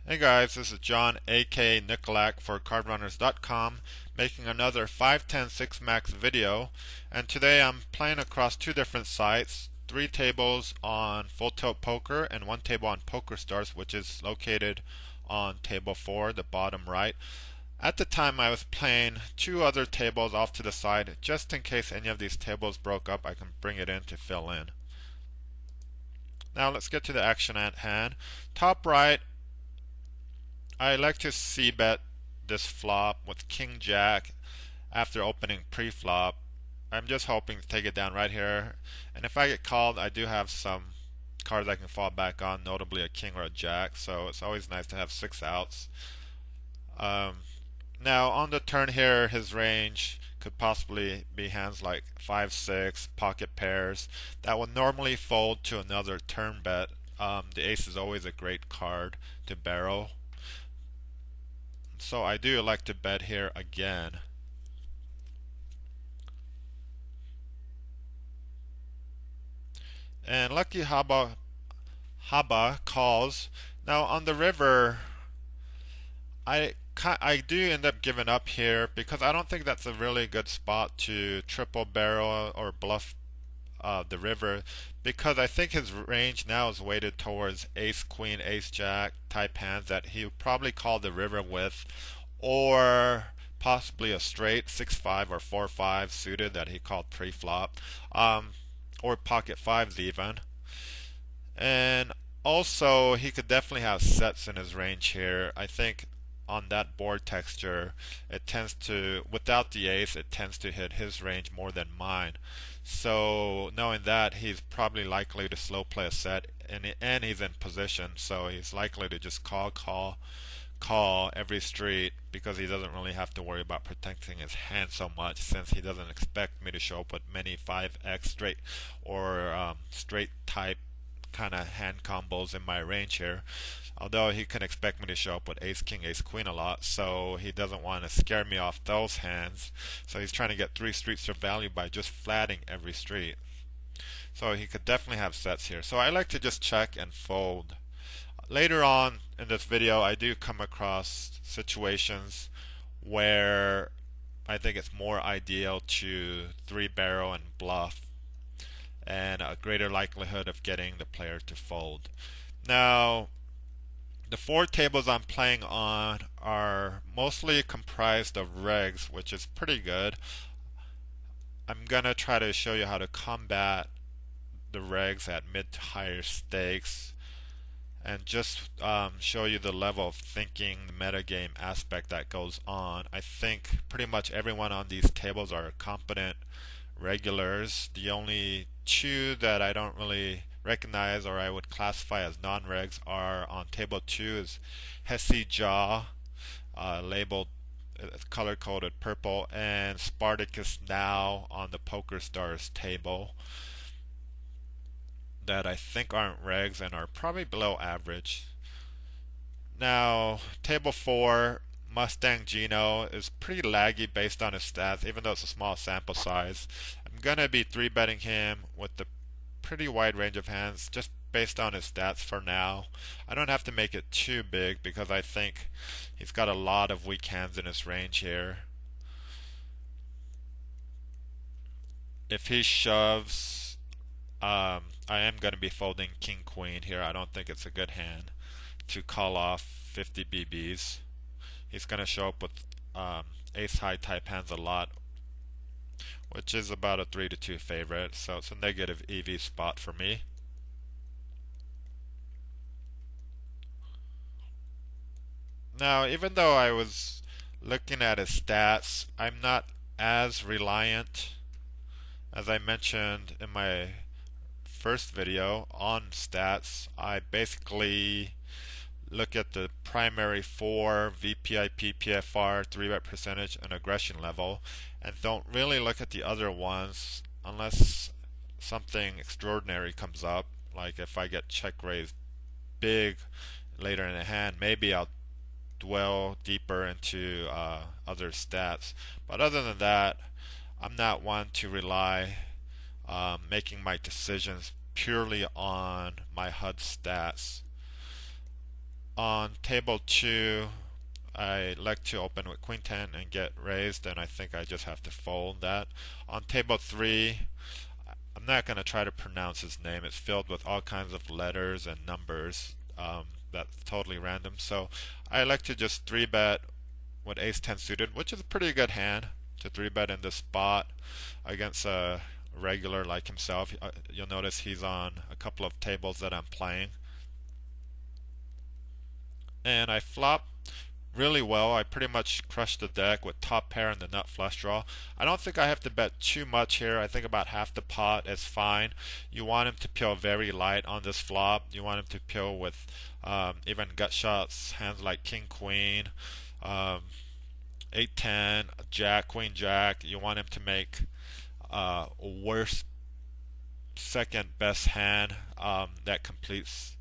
Hey guys, this is John, aka Nicolak for CardRunners.com, making another 5-10 6-max video. And today I'm playing across two different sites, three tables on Full Tilt Poker and one table on PokerStars, which is located on table 4, the bottom right. At the time I was playing two other tables off to the side, just in case any of these tables broke up, I can bring it in to fill in. Now let's get to the action at hand. Top right, I like to c-bet this flop with King Jack after opening pre-flop. I'm just hoping to take it down right here. And if I get called, I do have some cards I can fall back on, notably a king or a jack. So it's always nice to have 6 outs. Now on the turn here, his range could possibly be hands like 5-6, pocket pairs that would normally fold to another turn bet. The ace is always a great card to barrel. So I do like to bet here again. And lucky Haba calls. Now on the river, I do end up giving up here because I don't think that's a really good spot to triple barrel or bluff the river, because I think his range now is weighted towards ace queen, ace jack type hands that he would probably call the river with, or possibly a straight 6-5 or 4-5 suited that he called pre-flop, or pocket fives even. And also he could definitely have sets in his range here. I think on that board texture, it tends to, without the ace, it tends to hit his range more than mine. So knowing that, he's probably likely to slow play a set, and he's in position, so he's likely to just call every street because he doesn't really have to worry about protecting his hand so much, since he doesn't expect me to show up with many 5x straight or straight type kind of hand combos in my range here. Although he can expect me to show up with ace king, ace queen a lot, so he doesn't want to scare me off those hands. So he's trying to get 3 streets of value by just flatting every street. So he could definitely have sets here. So I like to just check and fold. Later on in this video, I do come across situations where I think it's more ideal to 3-barrel and bluff, and a greater likelihood of getting the player to fold. Now, the 4 tables I'm playing on are mostly comprised of regs, which is pretty good. I'm gonna try to show you how to combat the regs at mid to higher stakes, and just show you the level of thinking, the metagame aspect that goes on. I think pretty much everyone on these tables are competent regulars. The only 2 that I don't really recognize or I would classify as non-regs are on table 2 is Hesse Jaw, labeled color-coded purple, and Spartacus Now on the PokerStars table, that I think aren't regs and are probably below average. Now, table 4, Mustang Gino, is pretty laggy based on his stats, even though it's a small sample size. I'm going to be 3-betting him with the pretty wide range of hands just based on his stats for now. I don't have to make it too big because I think he's got a lot of weak hands in his range here. If he shoves, I am going to be folding king queen here. I don't think it's a good hand to call off 50 BBs. He's going to show up with ace high type hands a lot, which is about a 3-2 favorite, so it's a negative EV spot for me. Now, even though I was looking at his stats, I'm not as reliant as I mentioned in my first video on stats. I basically look at the primary 4 VPI, PPFR, 3-bet percentage, and aggression level, and don't really look at the other ones unless something extraordinary comes up. Like if I get check raised big later in the hand, maybe I'll dwell deeper into other stats. But other than that, I'm not one to rely making my decisions purely on my HUD stats. On table 2, I like to open with queen 10 and get raised, and I think I just have to fold that. On table 3, I'm not going to try to pronounce his name. It's filled with all kinds of letters and numbers. That's totally random. So I like to just 3-bet with ace 10 suited, which is a pretty good hand to 3-bet in this spot against a regular like himself. You'll notice he's on a couple of tables that I'm playing. And I flop really well. I pretty much crushed the deck with top pair and the nut flush draw. I don't think I have to bet too much here. I think about half the pot is fine. You want him to peel very light on this flop. You want him to peel with even gut shots, hands like king queen, 8-10, jack, queen jack. You want him to make a worse second best hand that completes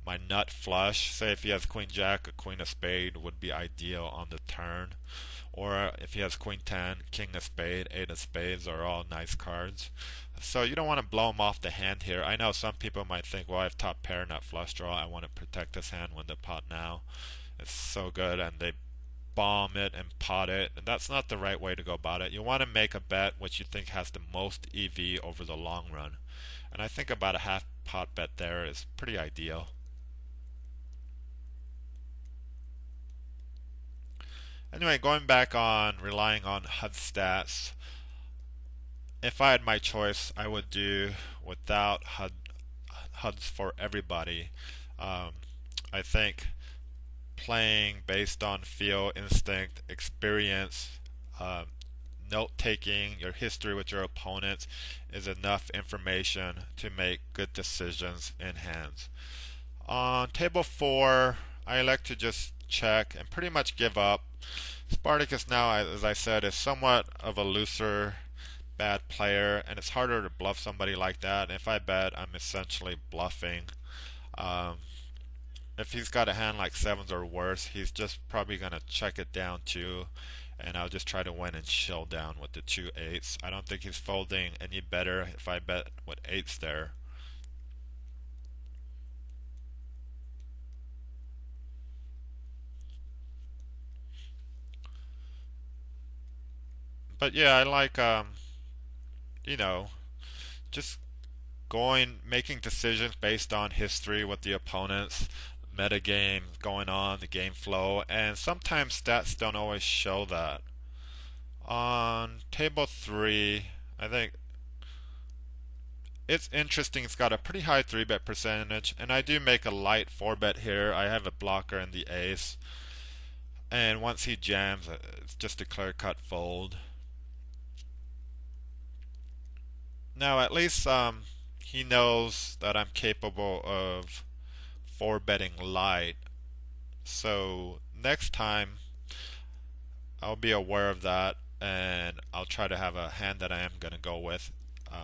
my nut flush. Say if he has queen jack, a queen of spade would be ideal on the turn. Or if he has queen 10, king of spade, 8 of spades are all nice cards. So you don't want to blow him off the hand here. I know some people might think, well, I have top pair, nut flush draw. I want to protect this hand when the pot now. It's so good, and they bomb it and pot it. And that's not the right way to go about it. You want to make a bet which you think has the most EV over the long run. And I think about a half pot bet there is pretty ideal. Anyway, going back on relying on HUD stats, if I had my choice, I would do without HUDs for everybody. I think playing based on feel, instinct, experience, note taking, your history with your opponents is enough information to make good decisions in hands. On table 4, I like to just check and pretty much give up. Spartacus now, as I said, is somewhat of a looser, bad player, and it's harder to bluff somebody like that. And if I bet, I'm essentially bluffing. If he's got a hand like sevens or worse, he's just probably going to check it down too, and I'll just try to win and chill down with the 2 8s. I don't think he's folding any better if I bet with 8s there. But yeah, I like you know, just making decisions based on history with the opponents, metagame going on, the game flow, and sometimes stats don't always show that. On table 3, I think it's interesting. It's got a pretty high 3-bet percentage, and I do make a light 4-bet here. I have a blocker in the ace, and once he jams, it's just a clear-cut fold. Now at least he knows that I'm capable of 4-betting light. So next time I'll be aware of that, and I'll try to have a hand that I am going to go with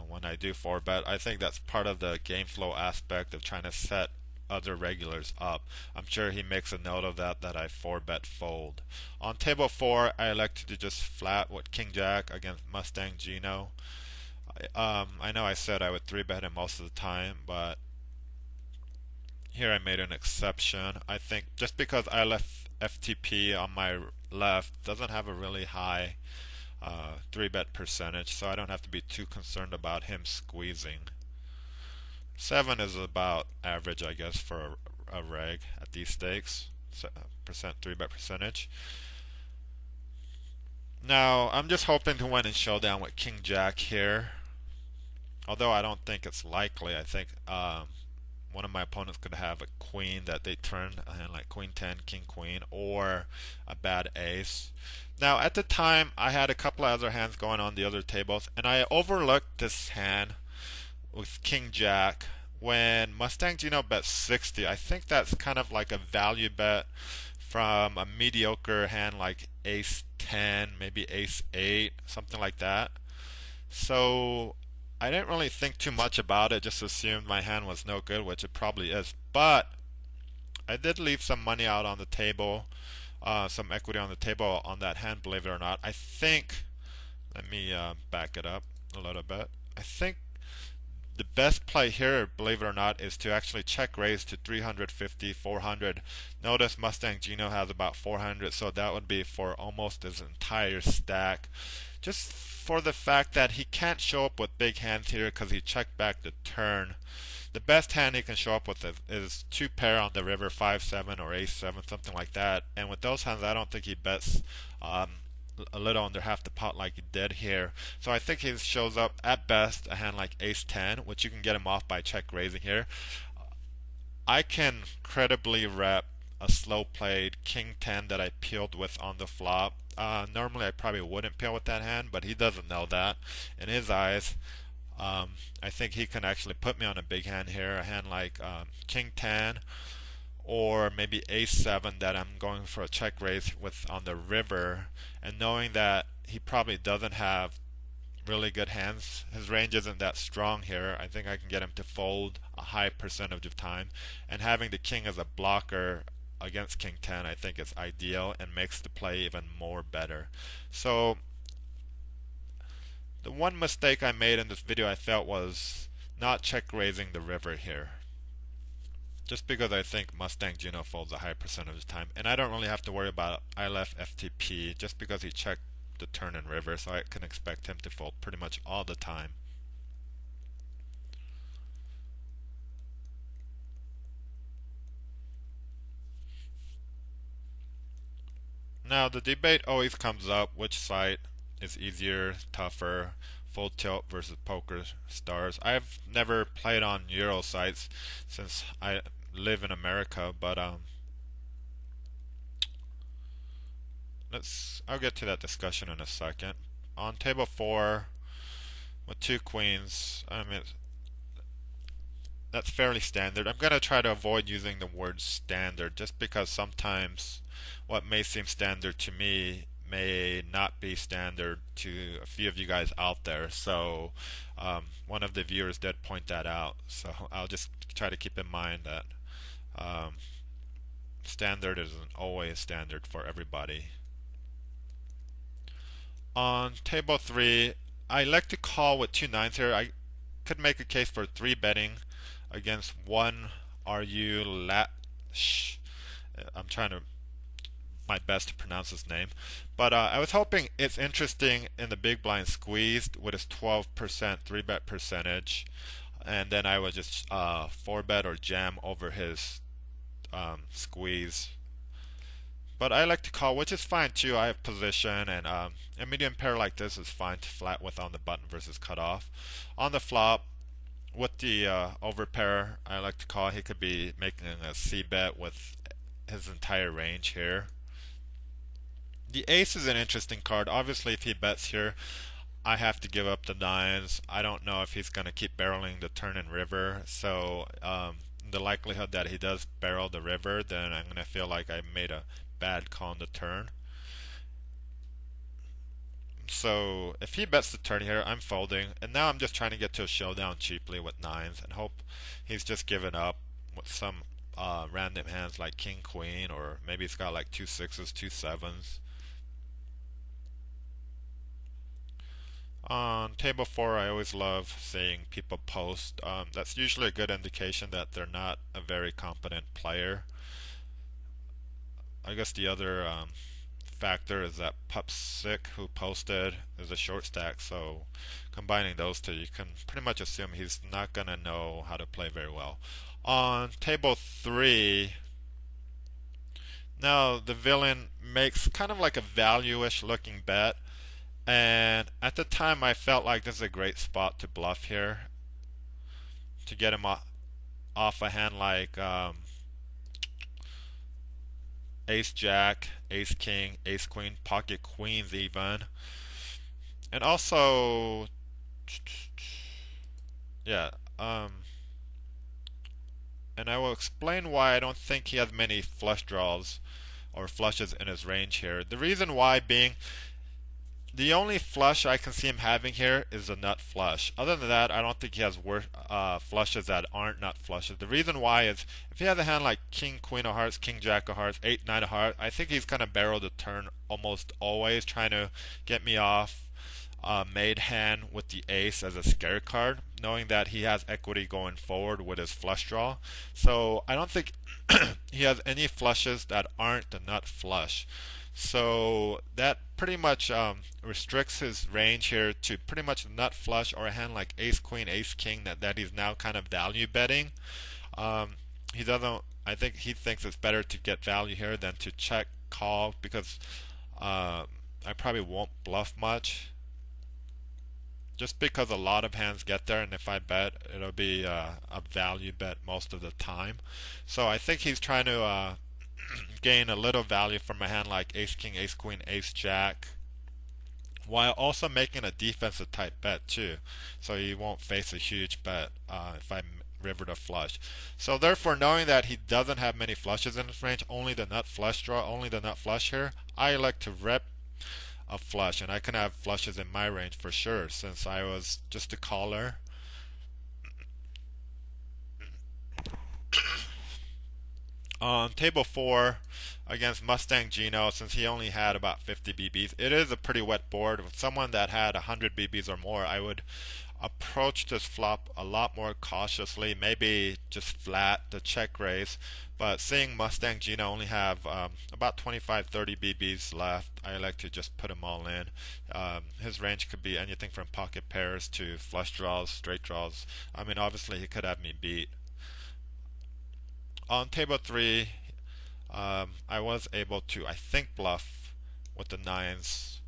when I do 4-bet. I think that's part of the game flow aspect of trying to set other regulars up. I'm sure he makes a note of that I 4-bet fold. On table 4, I elect to just flat with king jack against Mustang Gino. I know I said I would 3-bet him most of the time, but here I made an exception. I think just because I left FTP on my left doesn't have a really high 3-bet percentage, so I don't have to be too concerned about him squeezing. 7 is about average, I guess, for a reg at these stakes. 3-bet percentage. Now, I'm just hoping to win in showdown with king jack here. Although I don't think it's likely. I think one of my opponents could have a queen that they turn, like queen 10, king queen, or a bad ace. Now, at the time, I had a couple of other hands going on the other tables, and I overlooked this hand with king jack when Mustang Gino bet 60. I think that's kind of like a value bet from a mediocre hand like ace 10, maybe ace 8, something like that. So I didn't really think too much about it, just assumed my hand was no good, which it probably is. But I did leave some money out on the table, some equity on the table on that hand, believe it or not. I think, let me back it up a little bit. I think the best play here, believe it or not, is to actually check raise to 350, 400. Notice Mustang Gino has about 400, so that would be for almost his entire stack. Just for the fact that he can't show up with big hands here because he checked back the turn. The best hand he can show up with is two pair on the river, 5-7 or ace-7, something like that. And with those hands, I don't think he bets a little under half the pot like he did here. So I think he shows up at best a hand like ace-10, which you can get him off by check raising here. I can credibly rep a slow played king-10 that I peeled with on the flop. Normally I probably wouldn't peel with that hand, but he doesn't know that. In his eyes, I think he can actually put me on a big hand here, a hand like king 10 or maybe ace 7 that I'm going for a check raise with on the river, and knowing that he probably doesn't have really good hands, his range isn't that strong here, I think I can get him to fold a high percentage of time, and having the king as a blocker against king 10 I think is ideal and makes the play even more better. So the one mistake I made in this video I felt was not check raising the river here. Just because I think Mustang Gino folds a high percentage of the time. And I don't really have to worry about ILF FTP just because he checked the turn and river, so I can expect him to fold pretty much all the time. Now the debate always comes up, which site is easier, tougher, full tilt versus poker stars. I've never played on Euro sites since I live in America, but I'll get to that discussion in a second. On table 4 with 2 queens, I mean that's fairly standard. I'm going to try to avoid using the word standard just because sometimes what may seem standard to me may not be standard to a few of you guys out there. So one of the viewers did point that out. So I'll just try to keep in mind that standard isn't always standard for everybody. On table 3, I like to call with 2 nines here. I could make a case for 3 betting against 1 RU I'm trying to my best to pronounce his name, but I was hoping it's interesting in the big blind squeezed with his 12% 3-bet percentage, and then I would just 4-bet or jam over his squeeze. But I like to call, which is fine too. I have position, and a medium pair like this is fine to flat with on the button versus cutoff. On the flop, with the overpair, I like to call. He could be making a c-bet with his entire range here. The ace is an interesting card. Obviously, if he bets here, I have to give up the nines. I don't know if he's going to keep barreling the turn and river. So the likelihood that he does barrel the river, then I'm going to feel like I made a bad call on the turn. So if he bets the turn here, I'm folding. And now I'm just trying to get to a showdown cheaply with nines and hope he's just given up with some random hands like king, queen, or maybe he's got like 2 6s, 2 7s. On table 4, I always love seeing people post. That's usually a good indication that they're not a very competent player. I guess the other factor is that Pup Sick, who posted, is a short stack, so combining those two, you can pretty much assume he's not going to know how to play very well. On table 3, now the villain makes kind of like a value-ish looking bet. And at the time, I felt like this is a great spot to bluff here, to get him off a hand like ace jack, ace king, ace queen, pocket queens even. And also, yeah, and I will explain why I don't think he has many flush draws or flushes in his range here. The reason why being, the only flush I can see him having here is a nut flush. Other than that, I don't think he has flushes that aren't nut flushes. The reason why is if he has a hand like king, queen of hearts, king, jack of hearts, 8, 9 of hearts, I think he's going to barrel the turn almost always, trying to get me off made hand with the ace as a scare card, knowing that he has equity going forward with his flush draw. So I don't think he has any flushes that aren't the nut flush. So that pretty much restricts his range here to pretty much nut flush or a hand like ace queen, ace king that he's now kind of value betting. Um, he doesn't. I think he thinks it's better to get value here than to check call because I probably won't bluff much. Just because a lot of hands get there, and if I bet, it'll be a value bet most of the time. So I think he's trying to gain a little value from a hand like ace king, ace queen, ace jack, while also making a defensive type bet too. So he won't face a huge bet if I river to flush. So therefore, knowing that he doesn't have many flushes in his range, only the nut flush draw, only the nut flush here, I like to rep a flush, and I can have flushes in my range for sure since I was just a caller. On table 4 against Mustang Gino, since he only had about 50 BBs, it is a pretty wet board. With someone that had 100 BBs or more, I would approach this flop a lot more cautiously, maybe just flat the check raise. But seeing Mustang Gino only have about 25-30 BBs left, I like to just put him all in. His range could be anything from pocket pairs to flush draws, straight draws. I mean, obviously he could have me beat. On table 3, I was able to, I think, bluff with the nines.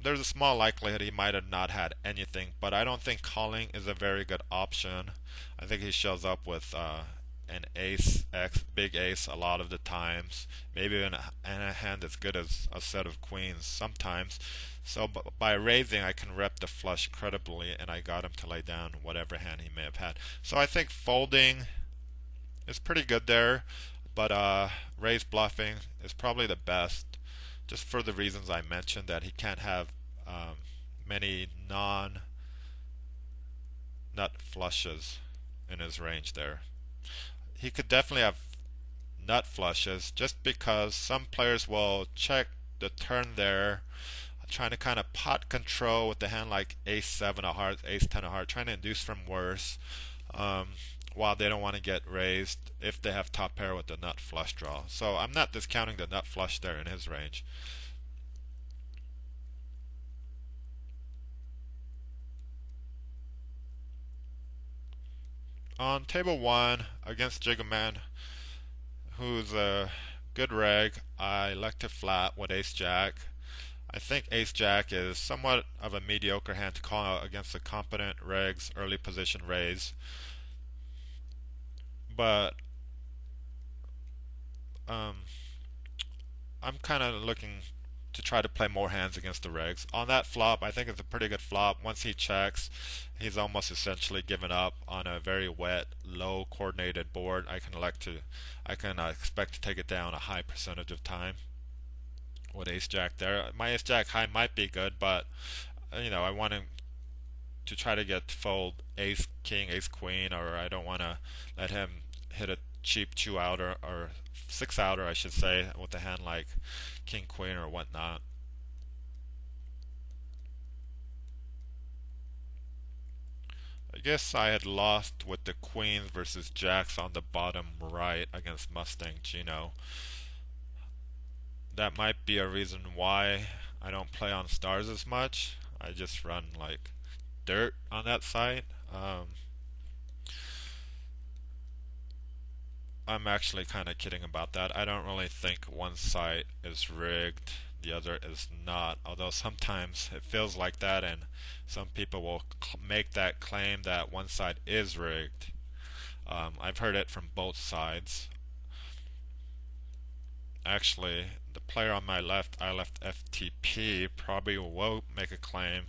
There's a small likelihood he might have not had anything, but I don't think calling is a very good option. I think he shows up with an ace x, big ace a lot of the times, maybe in a hand as good as a set of queens sometimes. So by raising, I can rep the flush credibly, and I got him to lay down whatever hand he may have had. So I think folding is pretty good there, but raise bluffing is probably the best, just for the reasons I mentioned, that he can't have many non-nut flushes in his range there. He could definitely have nut flushes, just because some players will check the turn there, trying to kind of pot control with the hand like ace 7 of hearts, ace 10 of hearts, trying to induce from worse. While they don't want to get raised if they have top pair with the nut flush draw. So I'm not discounting the nut flush there in his range. On table 1 against Jiggaman, who's a good reg, I like to flat with ace jack. I think ace jack is somewhat of a mediocre hand to call out against the competent regs early position raise. But I'm kind of looking to try to play more hands against the regs. On that flop, I think it's a pretty good flop. Once he checks, he's almost essentially given up on a very wet, low coordinated board. I can expect to take it down a high percentage of time with ace jack there. My ace jack high might be good, but I want him to try to get fold ace king, ace queen, or I don't want to let him hit a cheap 2 outer or 6 outer, I should say, with a hand like king queen or whatnot. I guess I had lost with the queens versus jacks on the bottom right against Mustang Gino. That might be a reason why I don't play on stars as much. I just run like dirt on that site. I'm actually kind of kidding about that. I don't really think one site is rigged, the other is not. Although sometimes it feels like that, and some people will make that claim that one side is rigged. I've heard it from both sides. Actually, the player on my left, I left FTP, probably will make a claim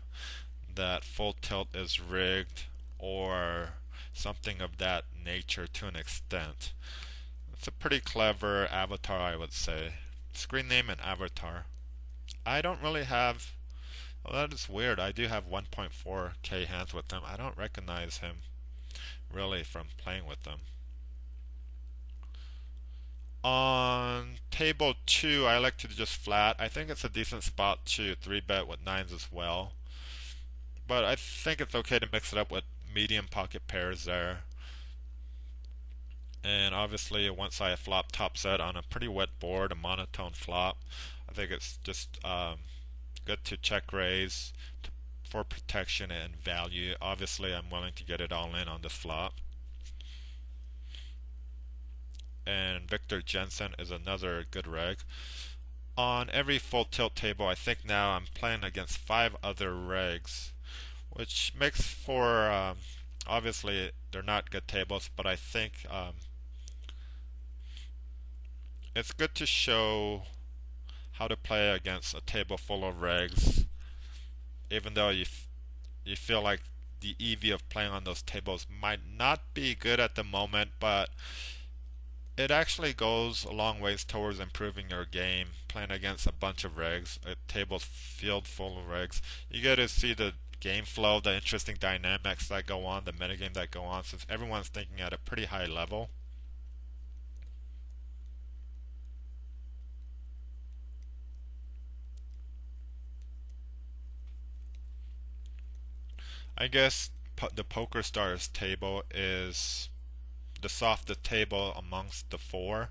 that full tilt is rigged or something of that nature to an extent. It's a pretty clever avatar, I would say. Screen name and avatar. I don't really have. Well, that is weird. I do have 1.4k hands with him. I don't recognize him really from playing with them. On table 2, I like to just flat. I think it's a decent spot to 3-bet with 9s as well. But I think it's okay to mix it up with medium pocket pairs there. And obviously, once I flop top set on a pretty wet board, a monotone flop, I think it's just good to check raise for protection and value. Obviously, I'm willing to get it all in on this flop. And Victor Jensen is another good reg. On every full tilt table, I think now I'm playing against 5 other regs, which makes for obviously they're not good tables, but I think it's good to show how to play against a table full of regs, even though you feel like the EV of playing on those tables might not be good at the moment, but it actually goes a long ways towards improving your game. Playing against a bunch of regs, a table's filled full of regs, you get to see the game flow, the interesting dynamics that go on, the metagame that go on, since everyone's thinking at a pretty high level. I guess the Poker Stars table is the softest table amongst the 4.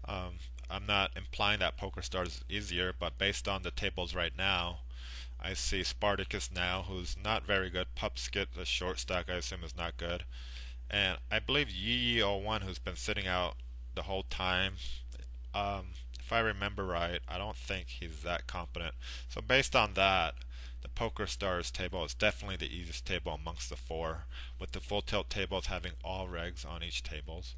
I'm not implying that Poker Stars is easier, but based on the tables right now, I see Spartacus now, who's not very good. Pupskit, the short stack, I assume is not good. And I believe Yi01, who's been sitting out the whole time. If I remember right, I don't think he's that competent. So based on that, the Poker Stars table is definitely the easiest table amongst the 4, with the full tilt tables having all regs on each tables.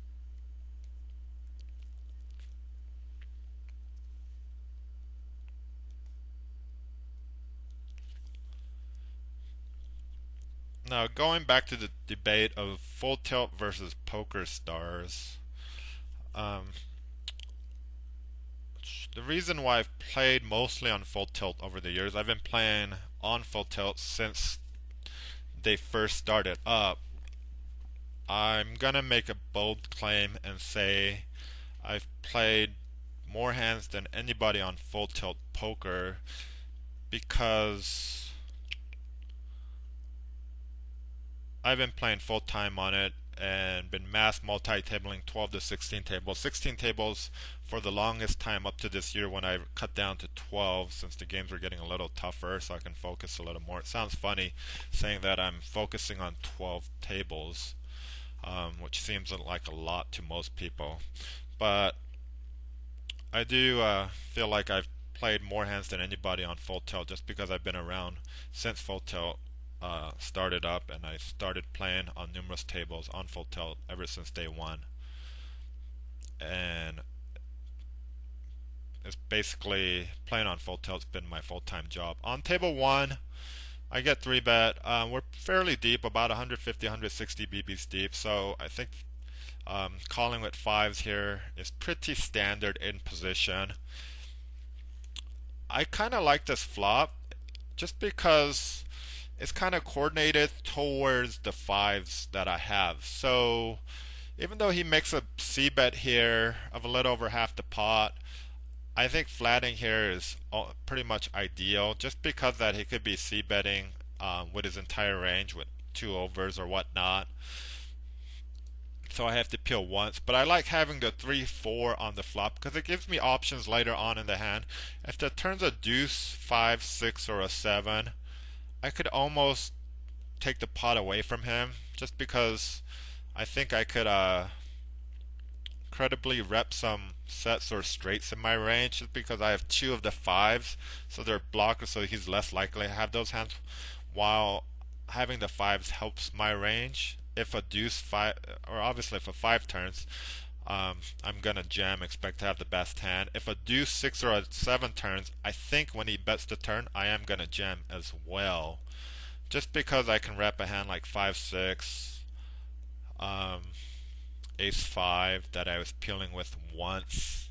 Now, going back to the debate of full tilt versus Poker Stars, um, the reason why I've played mostly on full tilt over the years, I've been playing on full tilt since they first started up. I'm gonna make a bold claim and say I've played more hands than anybody on full tilt poker because I've been playing full time on it and been mass multi-tabling 12 to 16 tables. 16 tables for the longest time up to this year when I cut down to 12 since the games were getting a little tougher so I can focus a little more. It sounds funny saying that I'm focusing on 12 tables, which seems like a lot to most people. But I do feel like I've played more hands than anybody on full tilt just because I've been around since full tilt started up, and I started playing on numerous tables on full tilt ever since day 1. And it's basically playing on full tilt's been my full-time job. On table 1, I get 3-bet. We're fairly deep, about 150, 160 BBs deep, so I think calling with 5s here is pretty standard in position. I kind of like this flop just because it's kind of coordinated towards the 5s that I have. So even though he makes a c-bet here of a little over half the pot, I think flatting here is pretty much ideal just because that he could be c-betting with his entire range with 2 overs or whatnot. So I have to peel once, but I like having the 3-4 on the flop because it gives me options later on in the hand. If the turn's a deuce, 5, 6, or a 7, I could almost take the pot away from him just because I think I could credibly rep some sets or straights in my range just because I have 2 of the 5s, so they're blocked, so he's less likely to have those hands, while having the 5s helps my range. If a deuce 5, or obviously if a 5 turns, I'm gonna jam, expect to have the best hand. If a deuce 6 or a 7 turns, I think when he bets the turn, I am gonna jam as well, just because I can rep a hand like 5-6, ace 5 that I was peeling with once.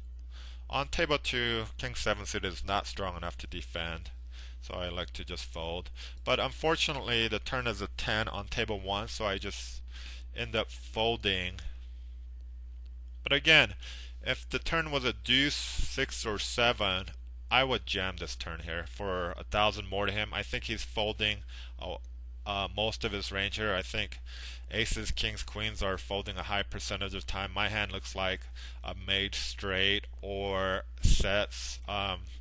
On table 2, king 7 suited is not strong enough to defend, so I like to just fold. But unfortunately, the turn is a 10 on table 1, so I just end up folding. But again, If the turn was a deuce, six, or seven, I would jam this turn here for 1,000 more to him. I think he's folding most of his range here. I think aces, kings, queens are folding a high percentage of time. My hand looks like a made straight or sets.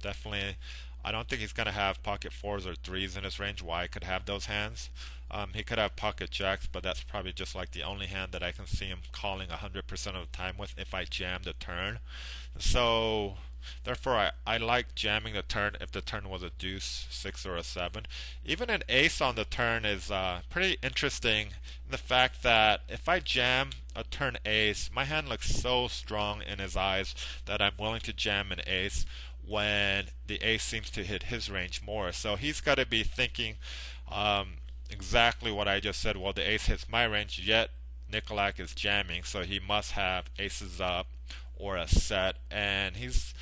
Definitely, I don't think he's going to have pocket fours or threes in his range. Why could have those hands? He could have pocket jacks, but that's probably just like the only hand that I can see him calling 100% of the time with if I jam the turn. So therefore, I like jamming the turn if the turn was a deuce, six, or a seven. Even an ace on the turn is pretty interesting in the fact that if I jam a turn ace, my hand looks so strong in his eyes that I'm willing to jam an ace when the ace seems to hit his range more. So he's got to be thinking exactly what I just said. Well, the ace hits my range, yet Nicolak is jamming, so he must have aces up or a set, and he's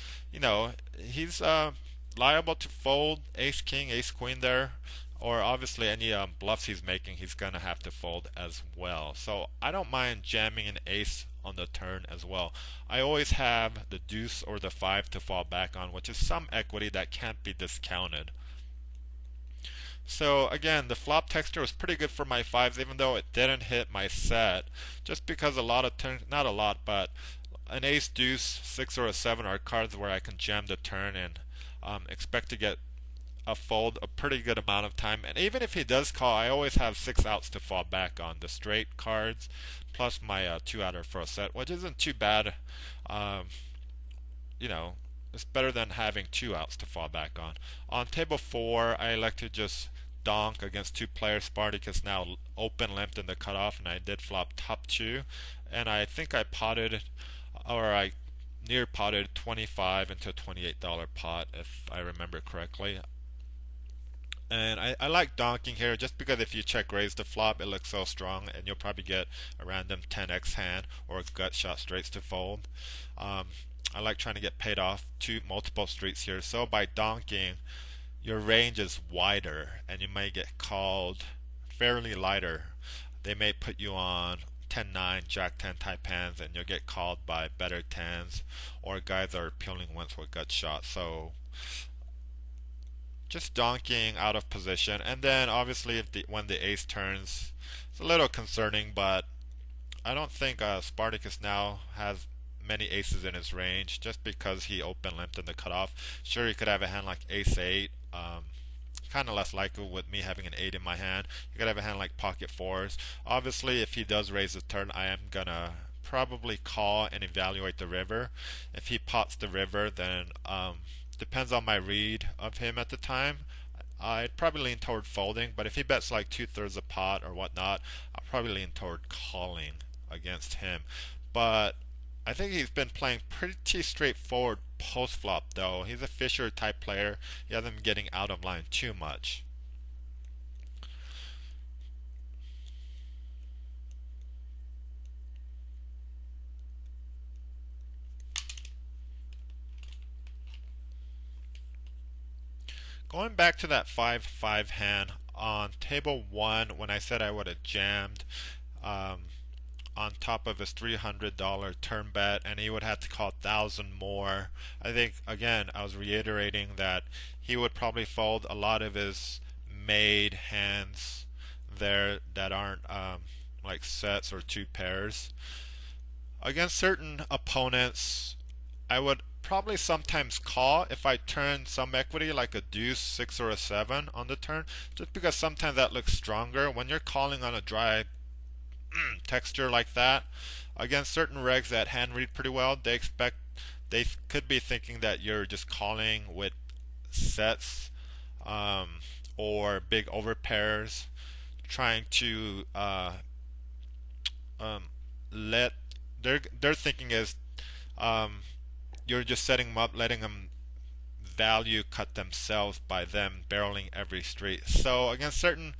liable to fold ace king, ace queen there, or obviously any bluffs he's making, he's gonna have to fold as well. So I don't mind jamming an ace on the turn as well. I always have the deuce or the five to fall back on, which is some equity that can't be discounted. So again, the flop texture was pretty good for my fives, even though it didn't hit my set, just because a lot of turns, not a lot, but an ace, deuce, six, or a seven are cards where I can jam the turn and expect to get a fold a pretty good amount of time. And even if he does call, I always have six outs to fall back on. The straight cards plus my two outer for a set, which isn't too bad. Um, you know, it's better than having two outs to fall back on. On table four, I like to just donk against two players. Spartacus now open limped in the cutoff, and I did flop top two. And I think I potted, or I near potted 25 into a $28 pot, if I remember correctly. And I like donking here just because if you check raise the flop, it looks so strong, and you'll probably get a random 10x hand or gut shot straights to fold. I like trying to get paid off to multiple streets here. So by donking, your range is wider, and you may get called fairly lighter. They may put you on 10-9, Jack-10 type hands, and you'll get called by better tens or guys that are peeling ones with gut shots. So just donking out of position, and then obviously when the ace turns, it's a little concerning, but I don't think Spartacus now has many aces in his range just because he open limped in the cutoff. Sure, he could have a hand like ace 8. Kind of less likely with me having an 8 in my hand. You could have a hand like pocket fours. Obviously, if he does raise the turn, I am gonna probably call and evaluate the river. If he pots the river, then depends on my read of him at the time. I'd probably lean toward folding, but if he bets like 2/3 a pot or whatnot, I'll probably lean toward calling against him. But I think he's been playing pretty straightforward post flop, though. He's a Fisher type player. He hasn't been getting out of line too much. Going back to that 5-5 hand on table one, when I said I would have jammed on top of his $300 turn bet, and he would have to call 1,000 more. I think again I was reiterating that he would probably fold a lot of his made hands there that aren't like sets or two pairs. Against certain opponents, I would probably sometimes call if I turn some equity like a deuce, six, or a seven on the turn, just because sometimes that looks stronger when you're calling on a dry texture like that. Against certain regs that hand read pretty well, they could be thinking that you're just calling with sets or big overpairs, trying to let their thinking is you're just setting them up, letting them value cut themselves by them barreling every street. So against certain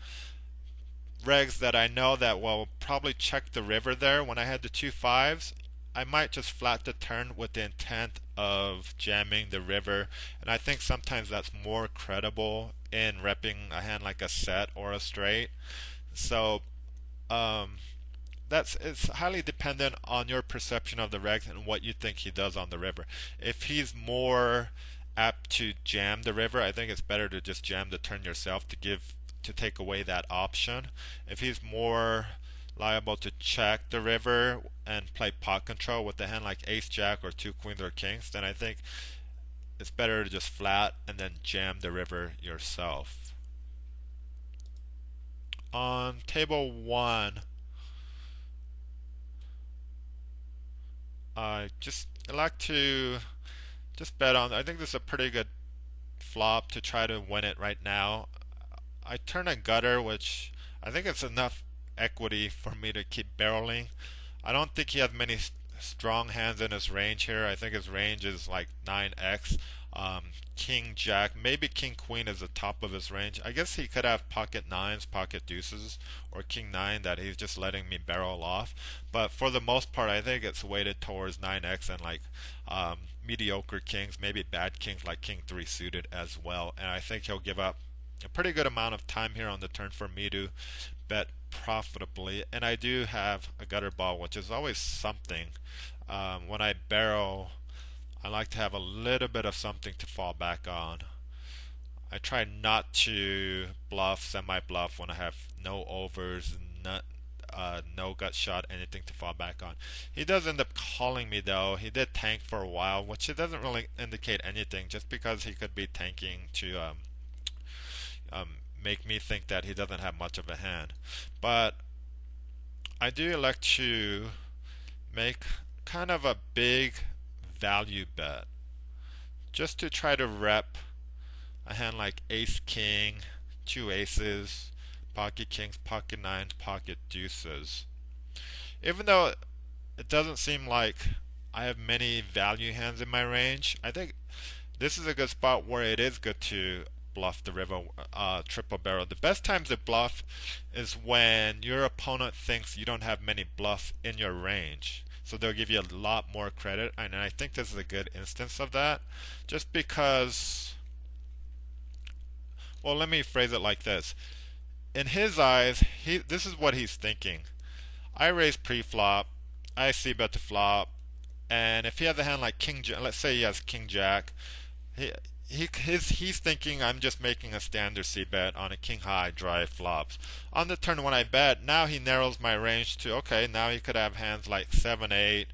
regs that I know that will probably check the river there, when I had the two fives, I might just flat the turn with the intent of jamming the river, and I think sometimes that's more credible in repping a hand like a set or a straight. So it's highly dependent on your perception of the regs and what you think he does on the river. If he's more apt to jam the river, I think it's better to just jam the turn yourself to take away that option. If he's more liable to check the river and play pot control with a hand like ace jack or two queens or kings, then I think it's better to just flat and then jam the river yourself. On table 1, I like to just bet on. I think this is a pretty good flop to try to win it right now. I turn a gutter, which I think it's enough equity for me to keep barreling. I don't think he has many strong hands in his range here. I think his range is like 9x. King Jack, maybe King Queen is the top of his range. I guess he could have pocket nines, pocket deuces, or King 9 that he's just letting me barrel off. But for the most part, I think it's weighted towards 9x and like mediocre kings, maybe bad kings like King 3 suited as well. And I think he'll give up a pretty good amount of time here on the turn for me to bet profitably. And I do have a gutter ball, which is always something. When I barrel, I like to have a little bit of something to fall back on. I try not to bluff, semi-bluff when I have no overs, no gut shot, anything to fall back on. He does end up calling me though. He did tank for a while, which it doesn't really indicate anything, just because he could be tanking to make me think that he doesn't have much of a hand. But I do elect to make kind of a big value bet just to try to rep a hand like ace king, two aces, pocket kings, pocket nines, pocket deuces. Even though it doesn't seem like I have many value hands in my range, I think this is a good spot where it is good to bluff the river, triple barrel. The best time to bluff is when your opponent thinks you don't have many bluffs in your range. So they'll give you a lot more credit, and I think this is a good instance of that. Just because, well, let me phrase it like this. In his eyes, this is what he's thinking. I raise pre-flop, I c-bet the flop, and if he has a hand like King Jack, let's say he has King Jack, he's thinking I'm just making a standard c-bet on a king high dry flops. On the turn when I bet, now he narrows my range to, okay, now he could have hands like 7-8,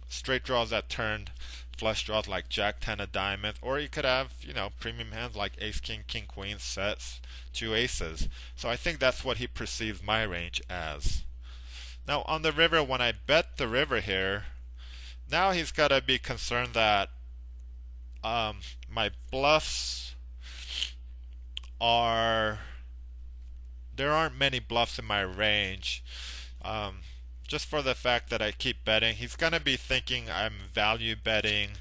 straight draws that turn, flush draws like Jack 10 of diamonds, or he could have, premium hands like ace king, king queen, sets, two aces. So I think that's what he perceives my range as. Now on the river, when I bet the river here, now he's got to be concerned that my bluffs there aren't many bluffs in my range. Just for the fact that I keep betting, he's going to be thinking I'm value betting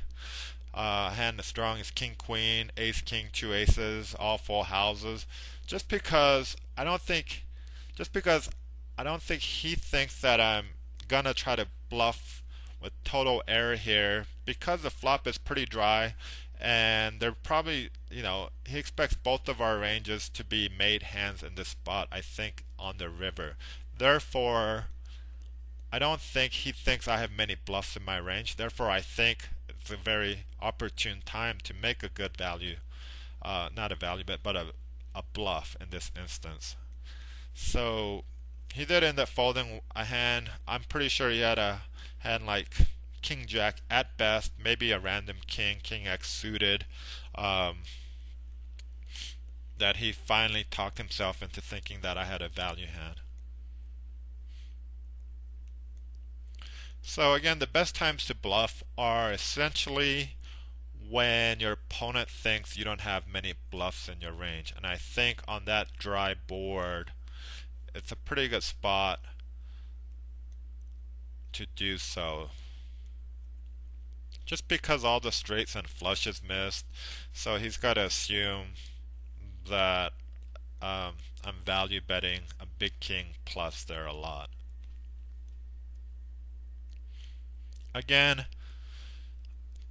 a hand as strong as king queen, ace king, two aces, all full houses, just because I don't think he thinks that I'm going to try to bluff with total error here, because the flop is pretty dry, and they're probably, he expects both of our ranges to be made hands in this spot, I think, on the river. Therefore, I don't think he thinks I have many bluffs in my range. Therefore, I think it's a very opportune time to make a good value, not a value bet, but a bluff in this instance. So he did end up folding a hand. I'm pretty sure he had a hand like King Jack at best, maybe a random king, King X suited, that he finally talked himself into thinking that I had a value hand. So again, the best times to bluff are essentially when your opponent thinks you don't have many bluffs in your range. And I think on that dry board, it's a pretty good spot to do so. Just because all the straights and flushes missed, so he's got to assume that I'm value betting a big king plus there a lot. Again,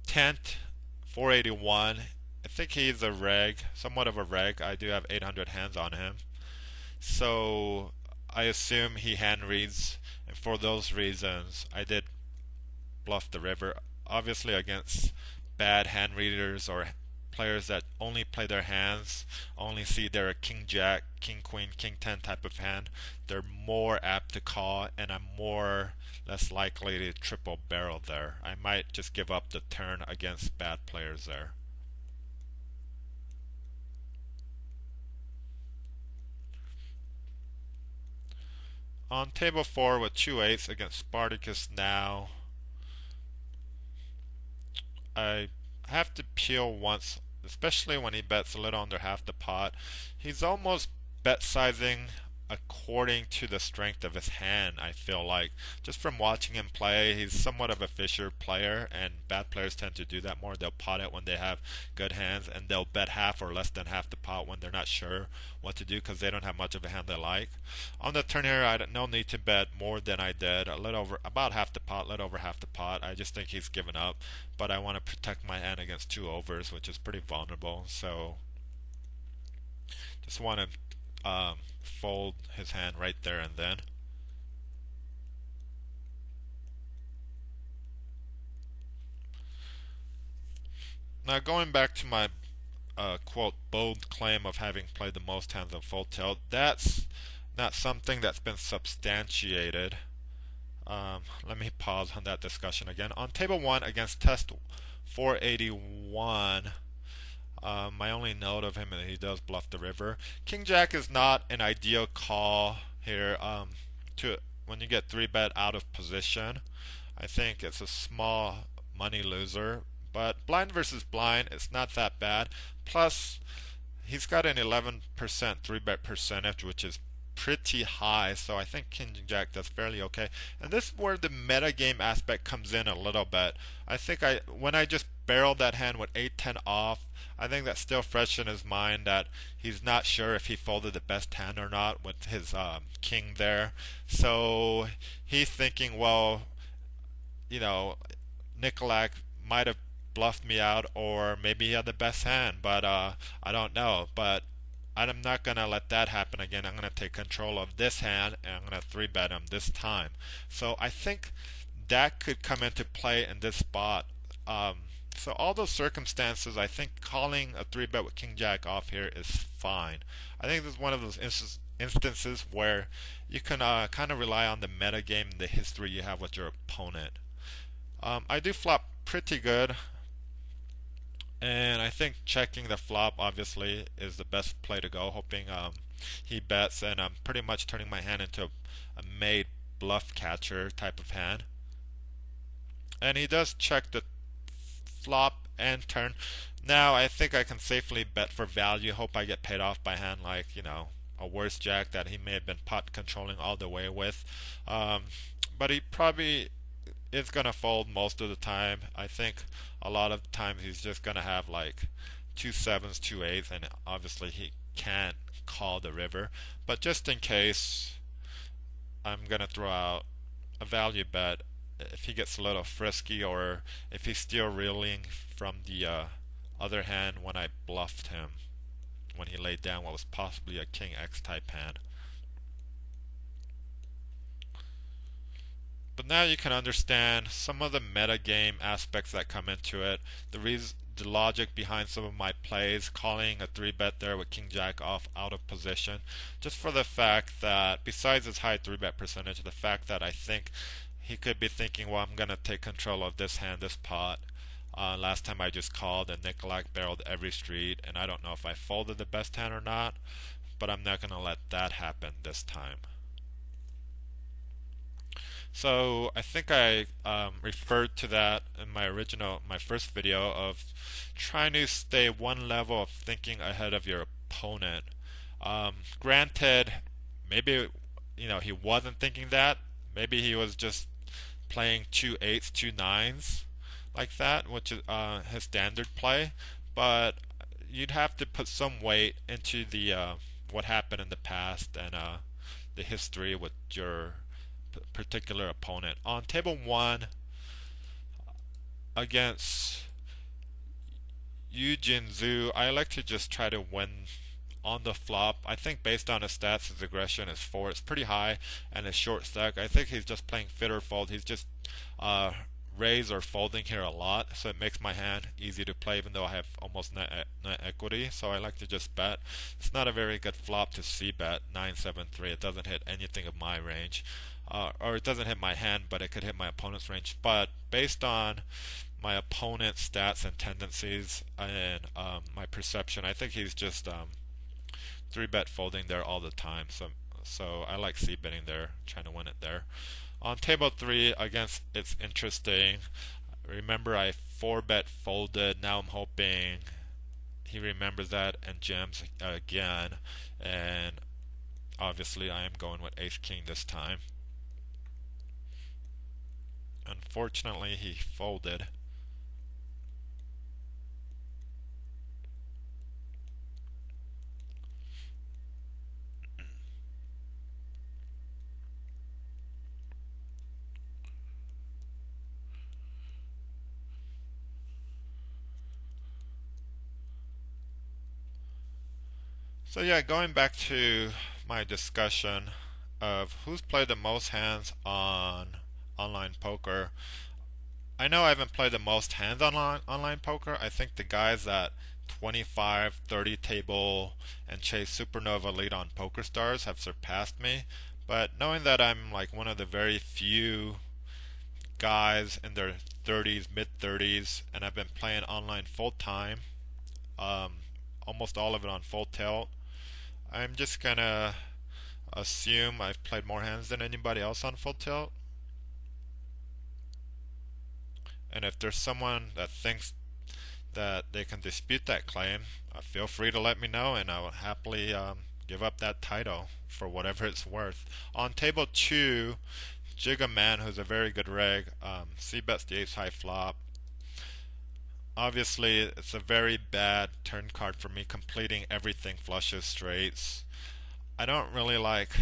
Tent 481. I think he's a reg, somewhat of a reg. I do have 800 hands on him. So I assume he hand reads, and for those reasons, I did bluff the river. Obviously, against bad hand readers or players that only play their hands, only see their king jack, king queen, king 10 type of hand, they're more apt to call, and I'm more less likely to triple barrel there. I might just give up the turn against bad players there. On table 4 with 2 8s against Spartacus now, I have to peel once, especially when he bets a little under half the pot. He's almost bet sizing according to the strength of his hand, I feel like. Just from watching him play, he's somewhat of a fisher player, and bad players tend to do that more. They'll pot it when they have good hands, and they'll bet half or less than half the pot when they're not sure what to do because they don't have much of a hand they like. On the turn here, I had no need to bet more than I did. A little over, about half the pot, a little over half the pot. I just think he's given up, but I want to protect my hand against 2 overs, which is pretty vulnerable. So just want to fold his hand right there and then. Now going back to my quote bold claim of having played the most hands of full tilt, that's not something that's been substantiated. Let me pause on that discussion again. On table 1 against test 481, my only note of him is he does bluff the river. King Jack is not an ideal call here. To when you get 3-bet out of position, I think it's a small money loser. But blind versus blind, it's not that bad. Plus, he's got an 11% 3-bet percentage, which is pretty high, so I think King Jack does fairly okay. And this is where the metagame aspect comes in a little bit. I think when I just barreled that hand with 8-10 off, I think that's still fresh in his mind that he's not sure if he folded the best hand or not with his king there. So he's thinking, well, Nicolak might have bluffed me out, or maybe he had the best hand, but I don't know. But I'm not going to let that happen again. I'm going to take control of this hand, and I'm going to 3-bet him this time. So I think that could come into play in this spot. So all those circumstances, I think calling a 3-bet with King Jack off here is fine. I think this is one of those instances where you can kind of rely on the metagame and the history you have with your opponent. I do flop pretty good, and I think checking the flop obviously is the best play to go, hoping he bets, and I'm pretty much turning my hand into a made bluff catcher type of hand. And he does check the flop and turn. Now I think I can safely bet for value, hope I get paid off by hand like, a worse jack that he may have been pot controlling all the way with. But he probably is going to fold most of the time. I think a lot of times he's just going to have like 2 7s, 2 8s, and obviously he can't call the river. But just in case, I'm going to throw out a value bet if he gets a little frisky, or if he's still reeling from the other hand when I bluffed him, when he laid down what was possibly a King X type hand. But now you can understand some of the metagame aspects that come into it, the logic behind some of my plays, calling a 3-bet there with King Jack off out of position, just for the fact that, besides his high 3-bet percentage, the fact that I think he could be thinking, well, I'm going to take control of this hand, this pot. Last time I just called and Nicolak barreled every street, and I don't know if I folded the best hand or not, but I'm not going to let that happen this time. So I think I referred to that in my first video, of trying to stay one level of thinking ahead of your opponent. Granted, maybe he wasn't thinking that. Maybe he was just playing 2 8s, 2 9s like that, which is his standard play. But you'd have to put some weight into the what happened in the past and the history with your particular opponent. On table 1 against Yu Jin Zhu, I like to just try to win on the flop. I think based on his stats, his aggression is 4. It's pretty high, and his short stack. I think he's just playing fit or fold. He's just uh, raise or folding here a lot, so it makes my hand easy to play, even though I have almost net equity. So I like to just bet. It's not a very good flop to c bet 9-7-3. It doesn't hit anything of my range, or it doesn't hit my hand, but it could hit my opponent's range. But based on my opponent's stats and tendencies and my perception, I think he's just 3-bet folding there all the time. So I like c-betting there, trying to win it there. On table 3, against it's interesting. Remember, I 4-bet folded. Now I'm hoping he remembers that and jams again. And obviously, I am going with ace king this time. Unfortunately, he folded. So yeah, going back to my discussion of who's played the most hands on online poker. I know I haven't played the most hands on online poker. I think the guys at 25, 30 table and chase Supernova lead on PokerStars have surpassed me. But knowing that I'm like one of the very few guys in their 30s, mid 30s, and I've been playing online full time, um, almost all of it on full tilt, I'm just gonna assume I've played more hands than anybody else on full tilt. And if there's someone that thinks that they can dispute that claim, feel free to let me know, and I will happily give up that title for whatever it's worth. On table 2, Jigga Man, who's a very good reg, c-bets the ace high flop. Obviously, it's a very bad turn card for me, completing everything flushes, straights. I don't really like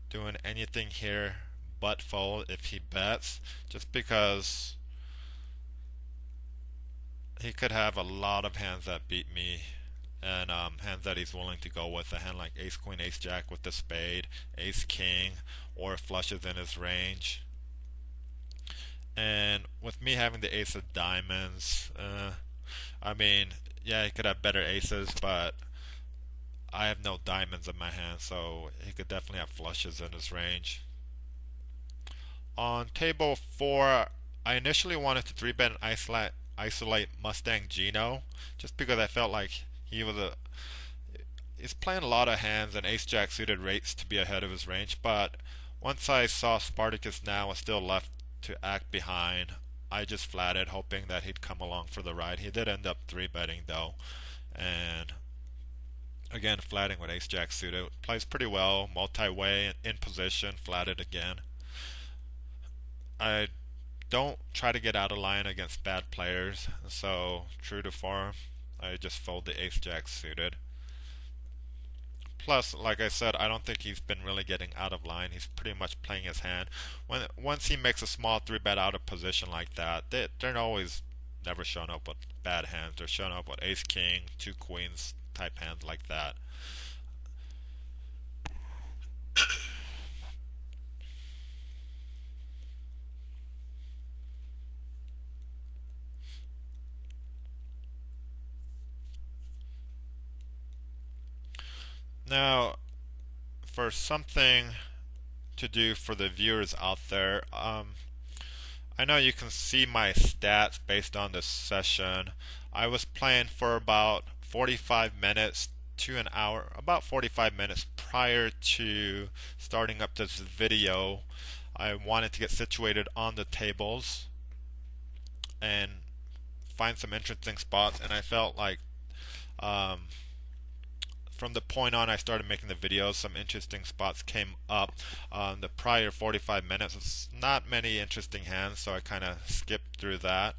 doing anything here but fold if he bets, just because he could have a lot of hands that beat me, and hands that he's willing to go with. A hand like ace queen, ace jack with the spade, ace king, or flushes in his range. And with me having the ace of diamonds, I mean, yeah, he could have better aces, but I have no diamonds in my hand, so he could definitely have flushes in his range. On table 4, I initially wanted to 3-bet and isolate Mustang Gino, just because I felt like he's playing a lot of hands and ace jack suited rates to be ahead of his range. But once I saw Spartacus now was still left to act behind, I just flatted, hoping that he'd come along for the ride. He did end up 3-betting though, and again flatting with ace jack suited. Plays pretty well, multi-way in position, flatted again. I don't try to get out of line against bad players, so true to form, I just fold the ace jack suited. Plus, like I said, I don't think he's been really getting out of line. He's pretty much playing his hand. Once he makes a small 3-bet out of position like that, they're always never showing up with bad hands. They're showing up with ace king, 2 queens type hands like that. Now, for something to do for the viewers out there, I know you can see my stats based on this session. I was playing for about 45 minutes to an hour, about 45 minutes prior to starting up this video. I wanted to get situated on the tables and find some interesting spots, and I felt like um, from the point on I started making the videos, some interesting spots came up. The prior 45 minutes, it's not many interesting hands, so I kind of skipped through that.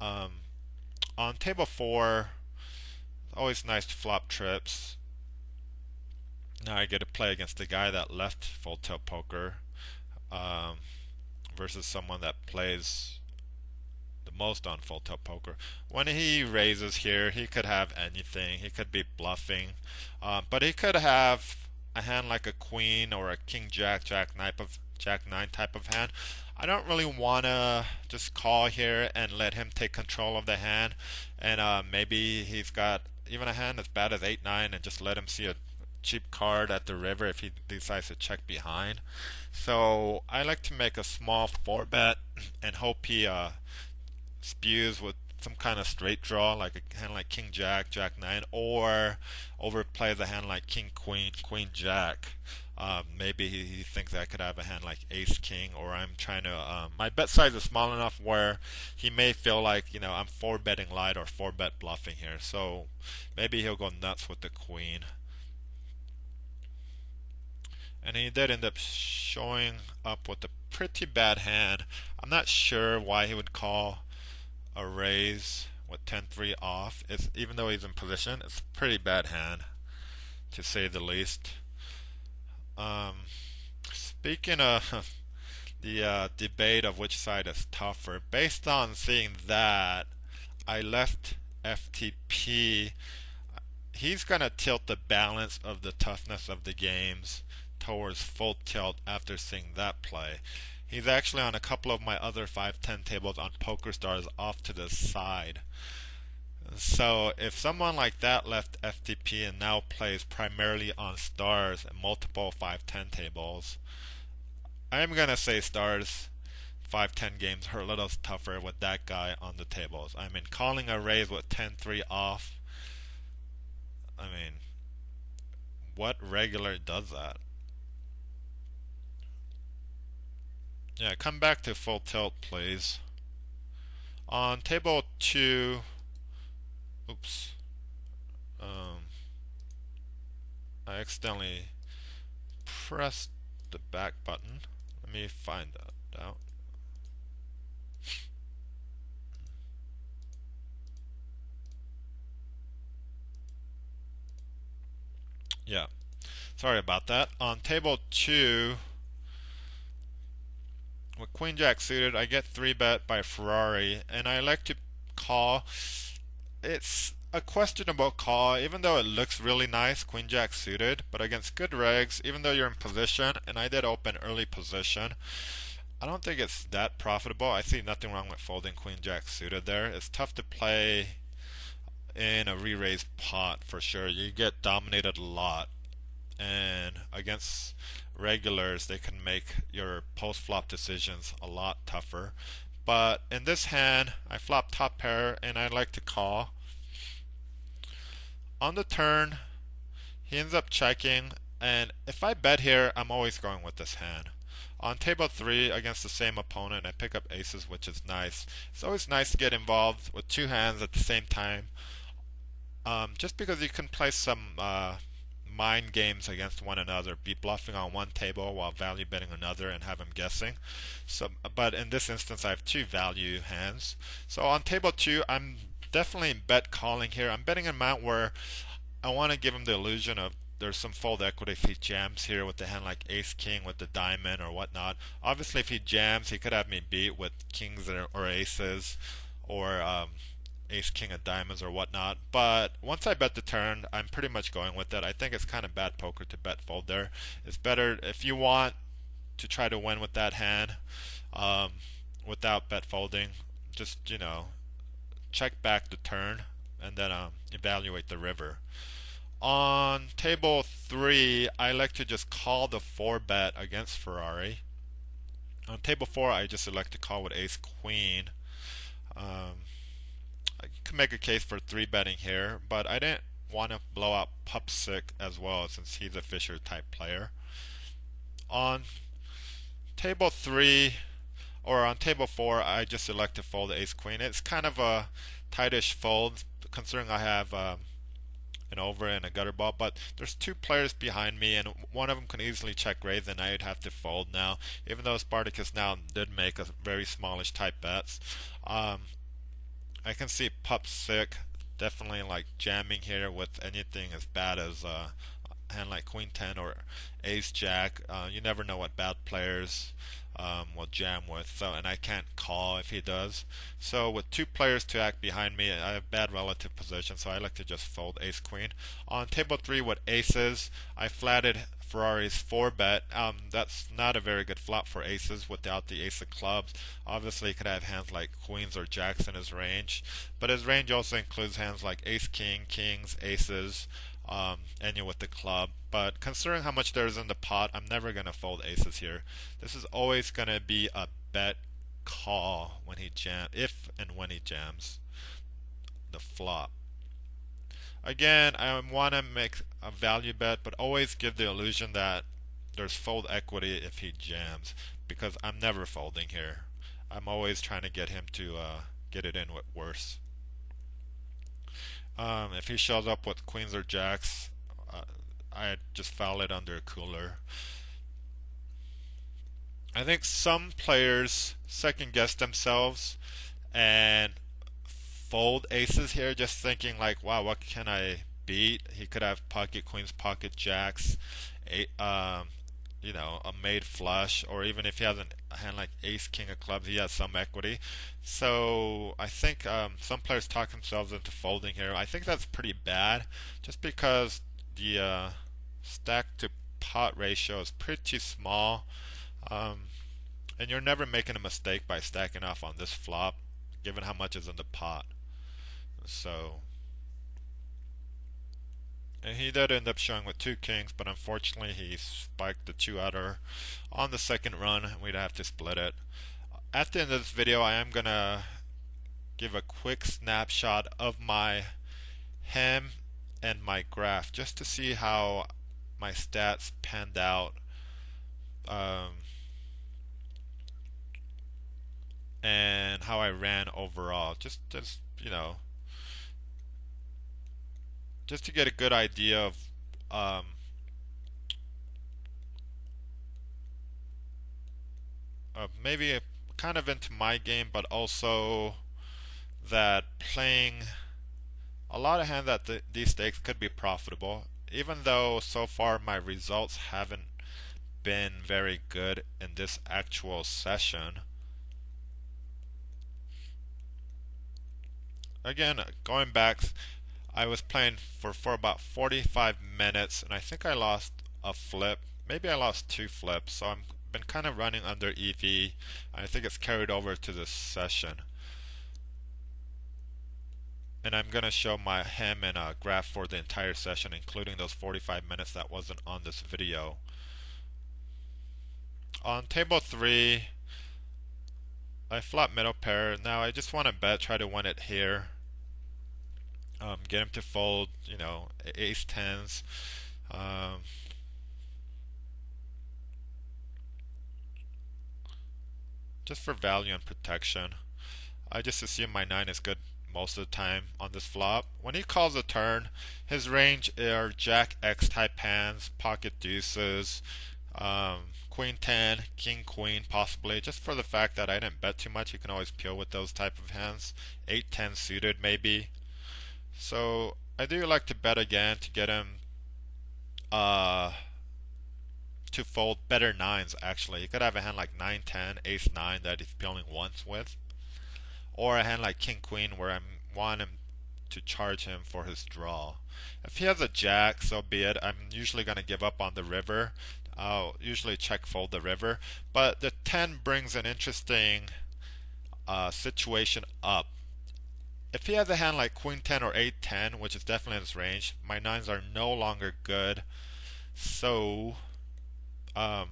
On table 4, always nice to flop trips. Now I get to play against the guy that left full tilt poker versus someone that plays the most on full tilt poker. When he raises here, he could have anything. He could be bluffing, but he could have a hand like a queen or a king jack, jack nine type of hand. I don't really want to just call here and let him take control of the hand, and maybe he's got even a hand as bad as 8-9 and just let him see a cheap card at the river if he decides to check behind. So I like to make a small 4-bet and hope he spews with some kind of straight draw, like a hand like king jack, jack nine, or overplays a hand like king queen, queen jack. Maybe he thinks I could have a hand like ace king, or I'm trying to. My bet size is small enough where he may feel like I'm 4-betting light or 4-bet bluffing here. So maybe he'll go nuts with the queen. And he did end up showing up with a pretty bad hand. I'm not sure why he would call a raise with 10-3 off. Even though he's in position, it's a pretty bad hand, to say the least. Speaking of the debate of which side is tougher, based on seeing that, I left FTP. He's going to tilt the balance of the toughness of the games towards full tilt after seeing that play. He's actually on a couple of my other 5-10 tables on PokerStars off to the side. So if someone like that left FTP and now plays primarily on stars and multiple 5-10 tables, I'm going to say stars 5-10 games are a little tougher with that guy on the tables. I mean, calling a raise with 10-3 off, I mean, what regular does that? Yeah, come back to full tilt, please. On table 2, oops, I accidentally pressed the back button. Let me find that out. Yeah, sorry about that. On table 2, with Queen Jack suited, I get 3-bet by Ferrari, and I like to call. It's a questionable call, even though it looks really nice, Queen Jack suited, but against good regs, even though you're in position, and I did open early position, I don't think it's that profitable. I see nothing wrong with folding Queen Jack suited there. It's tough to play in a re-raise pot for sure. You get dominated a lot, and against regulars, they can make your post-flop decisions a lot tougher. But in this hand, I flop top pair, and I like to call. On the turn, he ends up checking, and if I bet here, I'm always going with this hand. On table 3, against the same opponent, I pick up aces, which is nice. It's always nice to get involved with 2 hands at the same time, just because you can play some mind games against one another, be bluffing on one table while value betting another and have him guessing. But in this instance, I have 2 value hands. So on table 2, I'm definitely bet calling here. I'm betting an amount where I want to give him the illusion of there's some fold equity if he jams here with the hand like ace king with the diamond or whatnot. Obviously, if he jams, he could have me beat with kings or aces, or ace king of diamonds or whatnot. But once I bet the turn, I'm pretty much going with it. I think it's kind of bad poker to bet fold there. It's better if you want to try to win with that hand without bet folding. Just check back the turn and then evaluate the river. On table 3, I like to just call the 4-bet against Ferrari. On table 4, I just elect to call with ace queen. I could make a case for 3-betting here, but I didn't want to blow out Pupsic as well since he's a Fisher type player. On table 3, or on table 4, I just elect to fold ace queen. It's kind of a tightish fold considering I have an over and a gutter ball, but there's 2 players behind me and one of them can easily check raise and I'd have to fold now, even though Spartacus now did make a very smallish type bets. I can see Pupsic definitely like jamming here with anything as bad as hand like queen 10 or ace jack. You never know what bad players will jam with. So, and I can't call if he does. So with two players to act behind me, I have bad relative position. So I like to just fold ace queen. On table 3 with aces, I flatted Ferrari's 4-bet. That's not a very good flop for aces without the ace of clubs. Obviously, he could have hands like queens or jacks in his range, but his range also includes hands like ace king, kings, aces, and you with the club. But considering how much there is in the pot, I'm never going to fold aces here. This is always going to be a bet call when he if and when he jams the flop. Again, I want to make a value bet, but always give the illusion that there's fold equity if he jams, because I'm never folding here. I'm always trying to get him to get it in with worse. If he shows up with queens or jacks, I just foul it under a cooler. I think some players second guess themselves and fold aces here, just thinking like, wow, what can I beat? He could have pocket queens, pocket jacks, a made flush, or even if he has a hand like ace king of clubs, he has some equity. So I think some players talk themselves into folding here. I think that's pretty bad, just because the stack to pot ratio is pretty small, and you're never making a mistake by stacking off on this flop, given how much is in the pot. So, and he did end up showing with 2 kings, but unfortunately he spiked the 2-outer on the second run, and we'd have to split it. At the end of this video, I am gonna give a quick snapshot of my hem and my graph, just to see how my stats panned out, and how I ran overall. Just just to get a good idea of maybe kind of into my game, but also that playing a lot of hands at these stakes could be profitable, even though so far my results haven't been very good in this actual session. Again, going back, I was playing for about 45 minutes, and I think I lost a flip. Maybe I lost 2 flips, so I've been kind of running under EV. I think it's carried over to this session. And I'm going to show my hem and graph for the entire session, including those 45 minutes that wasn't on this video. On table 3, I flop middle pair. Now I just want to bet, try to win it here. Get him to fold, ace tens. Just for value and protection. I just assume my 9 is good most of the time on this flop. When he calls a turn, his range are jack X type hands, pocket deuces, queen 10, king queen possibly, just for the fact that I didn't bet too much. You can always peel with those type of hands. 8-10 suited maybe. So I do like to bet again to get him to fold better 9s actually. You could have a hand like 9-10, ace-9 that he's peeling once with, or a hand like king queen where I want him to charge him for his draw. If he has a jack, so be it. I'm usually going to give up on the river. I'll usually check fold the river, but the 10 brings an interesting situation up. If he has a hand like queen 10 or 8-10, which is definitely in his range, my 9s are no longer good. So I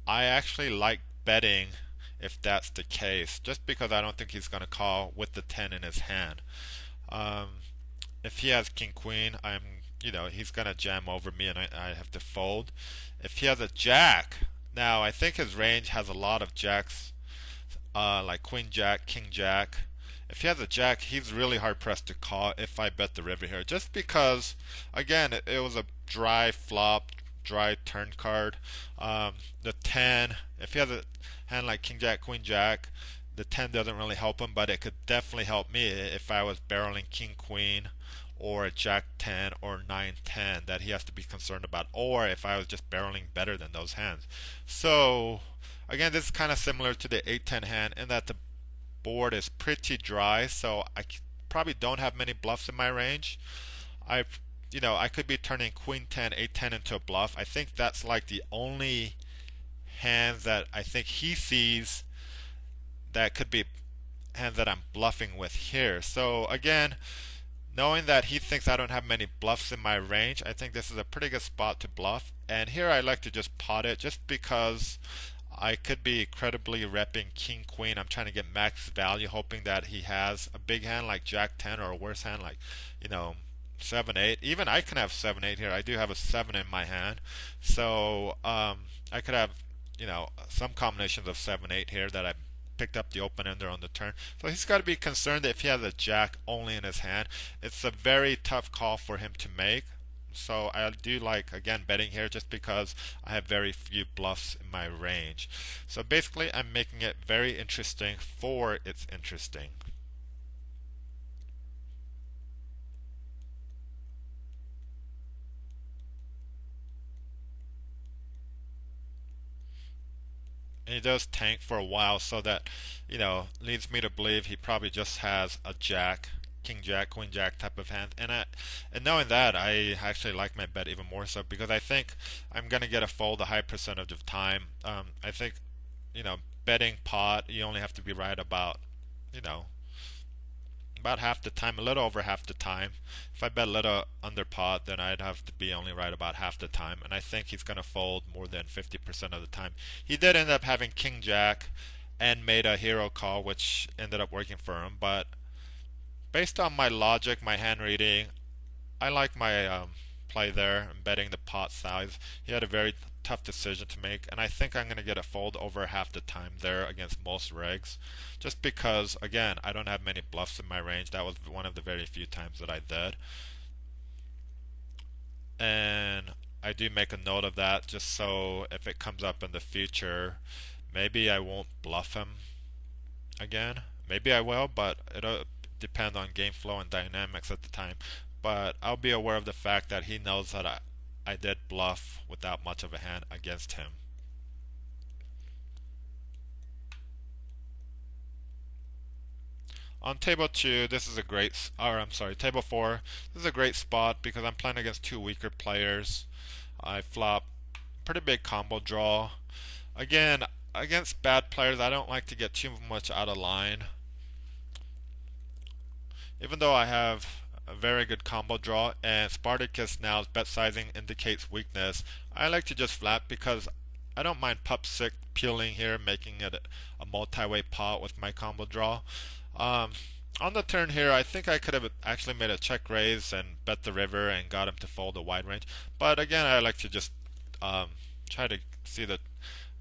actually like betting if that's the case, just because I don't think he's going to call with the 10 in his hand. If he has king queen, he's going to jam over me and I have to fold. If he has a jack, now I think his range has a lot of jacks, like queen jack, king jack. If he has a jack, he's really hard pressed to call if I bet the river here, just because, again, it was a dry flop, dry turn card. The 10, if he has a hand like king jack, queen jack, the 10 doesn't really help him, but it could definitely help me if I was barreling king queen or a Jack 10 or 9-10 that he has to be concerned about, or if I was just barreling better than those hands. So again, this is kind of similar to the 8-10 hand in that the board is pretty dry, so I probably don't have many bluffs in my range. I, I could be turning Queen 10, 8-10 into a bluff. I think that's like the only hands that I think he sees that could be hands that I'm bluffing with here. So again, knowing that he thinks I don't have many bluffs in my range, I think this is a pretty good spot to bluff. And here I like to just pot it just because I could be credibly repping King Queen. I'm trying to get max value, hoping that he has a big hand like Jack 10 or a worse hand like, 7 8. Even I can have 7 8 here. I do have a 7 in my hand. So I could have, some combinations of 7 8 here that I picked up the open ender on the turn. So he's got to be concerned that if he has a jack only in his hand, it's a very tough call for him to make. So I do like, again, betting here just because I have very few bluffs in my range. So basically I'm making it very interesting for it's interesting. And he does tank for a while, so that, leads me to believe he probably just has a jack, king jack, queen jack type of hand. And knowing that, I actually like my bet even more so because I think I'm gonna get a fold a high percentage of time. I think, betting pot, you only have to be right about, you know, about half the time, a little over half the time. If I bet a little under pot, then I'd have to be only right about half the time. And I think he's going to fold more than 50% of the time. He did end up having king jack and made a hero call, which ended up working for him. But based on my logic, my hand reading, I like my play there. I'm betting the pot size. He had a very tough decision to make, and I think I'm going to get a fold over half the time there against most regs, just because, again, I don't have many bluffs in my range. That was one of the very few times that I did. And I do make a note of that just so if it comes up in the future, maybe I won't bluff him again. Maybe I will, but it'll depend on game flow and dynamics at the time. But I'll be aware of the fact that he knows that I did bluff without much of a hand against him. On table 2, this is a great, or I'm sorry, table 4, this is a great spot because I'm playing against two weaker players. I flop pretty big combo draw. Again, against bad players, I don't like to get too much out of line. Even though I have a very good combo draw and Spartacus now's bet sizing indicates weakness, I like to just flat because I don't mind pup 6 peeling here, making it a multi-way pot with my combo draw. On the turn here, I think I could have actually made a check raise and bet the river and got him to fold a wide range. But again, I like to just try to see the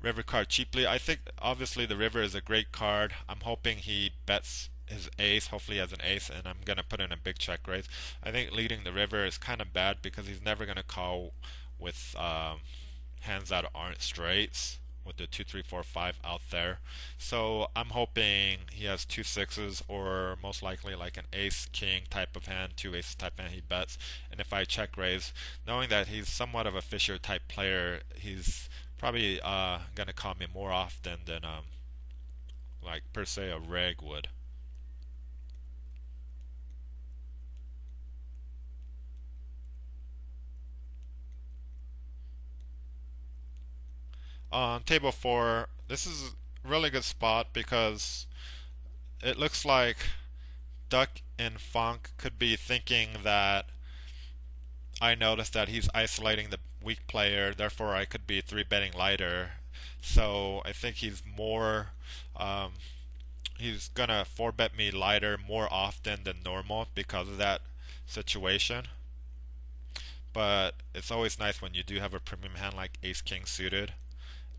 river card cheaply. I think obviously the river is a great card. I'm hoping he bets his ace, hopefully he has an ace, and I'm going to put in a big check raise. I think leading the river is kind of bad because he's never going to call with hands that aren't straights, with the 2, 3, 4, 5 out there. So I'm hoping he has 2 6s, or most likely like an ace king type of hand, 2 aces type hand he bets. And if I check raise, knowing that he's somewhat of a Fisher type player, he's probably going to call me more often than like per se a reg would. On table 4, this is a really good spot because it looks like Duck and Funk could be thinking that I noticed that he's isolating the weak player, therefore I could be 3-betting lighter. So I think he's more, he's gonna 4-bet me lighter more often than normal because of that situation. But it's always nice when you do have a premium hand like Ace King suited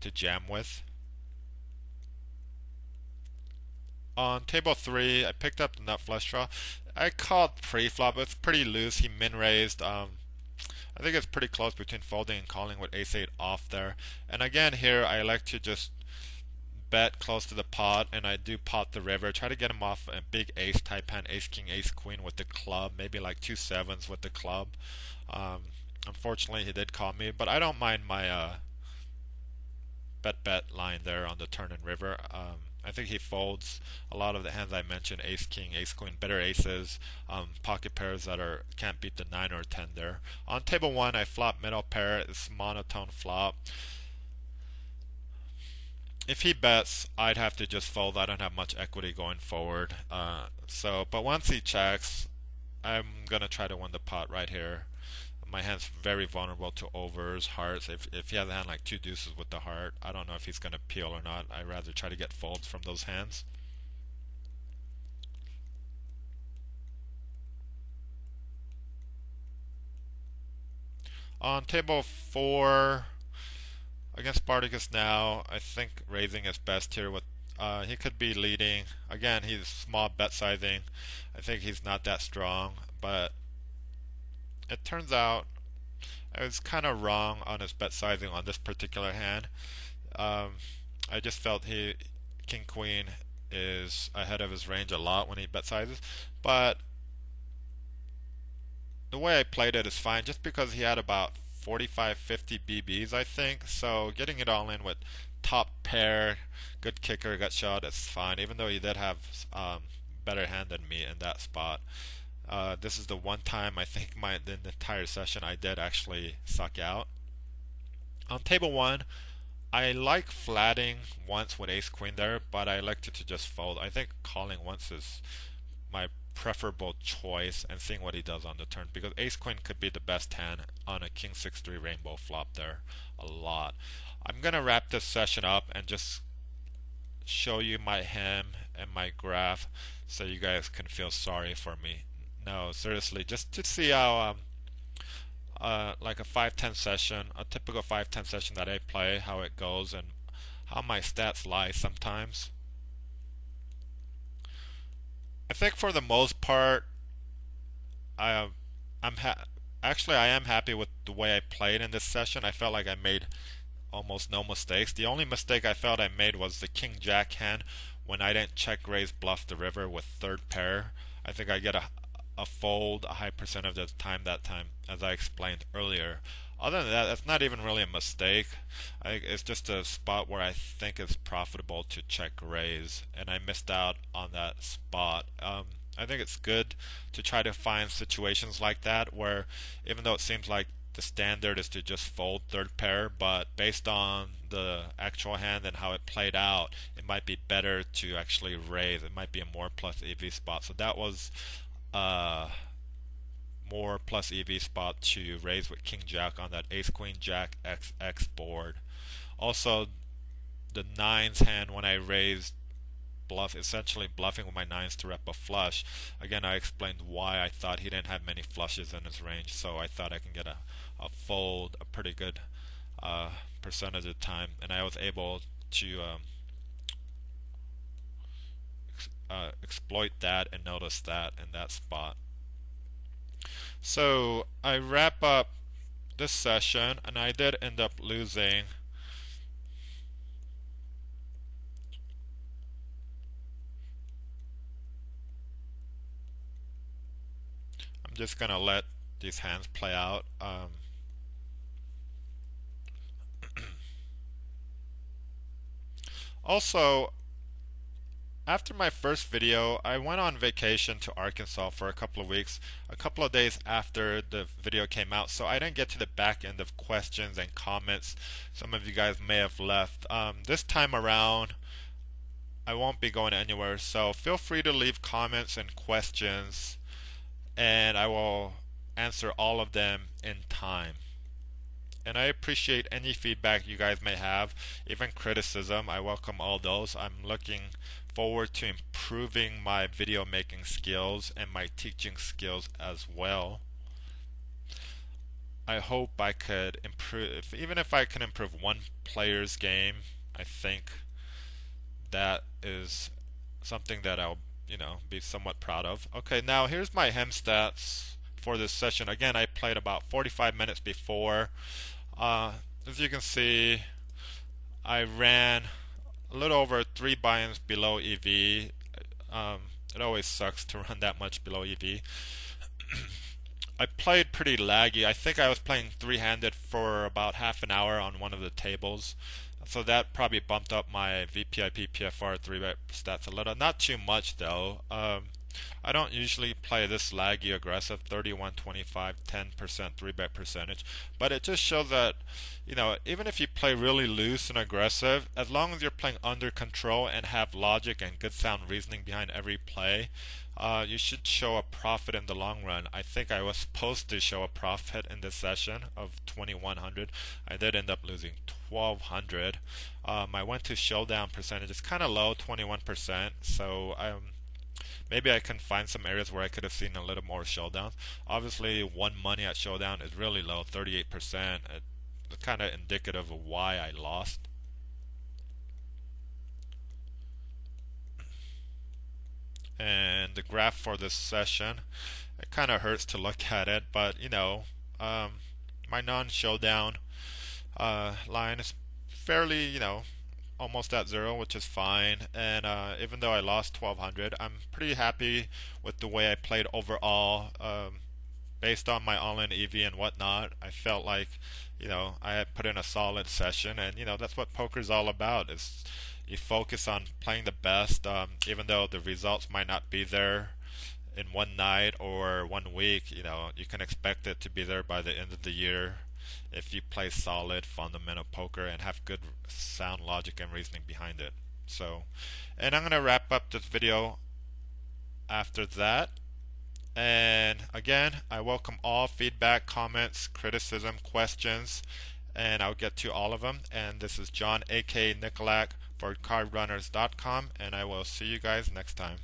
to jam with. On table 3, I picked up the nut flush draw. I called pre-flop. It's pretty loose. He min raised. I think it's pretty close between folding and calling with ace 8 off there. And again here, I like to just bet close to the pot, and I do pot the river. Try to get him off a big ace type hand, ace king, ace queen with the club, maybe like 2 7s with the club. Um, Unfortunately, he did call me, but I don't mind my bet line there on the turn and river. I think he folds a lot of the hands I mentioned: ace king, ace queen, better aces, pocket pairs that are can't beat the 9 or 10 there. On table 1, I flop middle pair. It's monotone flop. If he bets, I'd have to just fold. I don't have much equity going forward. But once he checks, I'm gonna try to win the pot right here. My hand's very vulnerable to overs, hearts. If he has a hand like 2 deuces with the heart, I don't know if he's gonna peel or not. I'd rather try to get folds from those hands. On table 4, against Spartacus now, I think raising is best here. With he could be leading. Again, he's small bet sizing. I think he's not that strong, but it turns out I was kind of wrong on his bet sizing on this particular hand. I just felt King Queen is ahead of his range a lot when he bet sizes, but the way I played it is fine, just because he had about 45-50 BBs, I think. So getting it all in with top pair, good kicker, gut shot, it's fine. Even though he did have better hand than me in that spot. This is the one time I think the entire session I did actually suck out. On table 1, I like flatting once with ace queen there, but I elected to just fold. I think calling once is my preferable choice and seeing what he does on the turn, because ace queen could be the best hand on a king 6-3 rainbow flop there a lot. I'm gonna wrap this session up and just show you my hem and my graph so you guys can feel sorry for me. No, seriously, just to see how like a 5-10 session, a typical 5-10 session that I play, how it goes and how my stats lie sometimes. I think for the most part, actually I am happy with the way I played in this session. I felt like I made almost no mistakes. The only mistake I felt I made was the king jack hand when I didn't check raise bluff the river with third pair. I think I get a fold a high percentage of the time that time, as I explained earlier. Other than that, that's not even really a mistake. It's just a spot where I think it's profitable to check raise, and I missed out on that spot. I think it's good to try to find situations like that where, even though it seems like the standard is to just fold third pair, but based on the actual hand and how it played out, it might be better to actually raise. It might be a more plus EV spot. So that was more plus EV spot to raise with king jack on that ace queen jack XX board. Also, the nines hand when I raised bluff, essentially bluffing with my nines to rep a flush. Again, I explained why I thought he didn't have many flushes in his range, so I thought I can get a fold a pretty good percentage of the time, and I was able to exploit that and notice that in that spot. So I wrap up this session, and I did end up losing. I'm just gonna let these hands play out. Also, after my first video, I went on vacation to Arkansas for a couple of weeks, a couple of days after the video came out, so I didn't get to the back end of questions and comments some of you guys may have left. This time around, I won't be going anywhere, so feel free to leave comments and questions, and I will answer all of them in time. And I appreciate any feedback you guys may have, even criticism. I welcome all those. I'm looking forward to improving my video making skills and my teaching skills as well. I hope I could improve, even if I can improve one player's game. I think that is something that I'll be somewhat proud of. Okay, now here's my hem stats for this session. Again, I played about 45 minutes before. As you can see, I ran a little over 3 buy-ins below EV. It always sucks to run that much below EV. I played pretty laggy. I think I was playing three-handed for about half an hour on one of the tables. So that probably bumped up my VPIP PFR 3-bet stats a little. Not too much though. I don't usually play this laggy aggressive, 31, 25, 10% 3-bet percentage. But it just shows that, even if you play really loose and aggressive, as long as you're playing under control and have logic and good sound reasoning behind every play, you should show a profit in the long run. I think I was supposed to show a profit in this session of 2100. I did end up losing 1200. I went to showdown percentage. It's kind of low, 21%. So maybe I can find some areas where I could have seen a little more showdowns. Obviously, one money at showdown is really low, 38%. It's kind of indicative of why I lost. And the graph for this session, it kind of hurts to look at it, but my non-showdown line is fairly, almost at zero, which is fine. And even though I lost 1200, I'm pretty happy with the way I played overall. Based on my all-in EV and whatnot, I felt like, I had put in a solid session, and that's what poker's all about. Is you focus on playing the best, even though the results might not be there in one night or 1 week. You can expect it to be there by the end of the year if you play solid fundamental poker and have good sound logic and reasoning behind it. So, and I'm going to wrap up this video after that. And again, I welcome all feedback, comments, criticism, questions, and I'll get to all of them. And this is John, aka Nicolak, for CardRunners.com, and I will see you guys next time.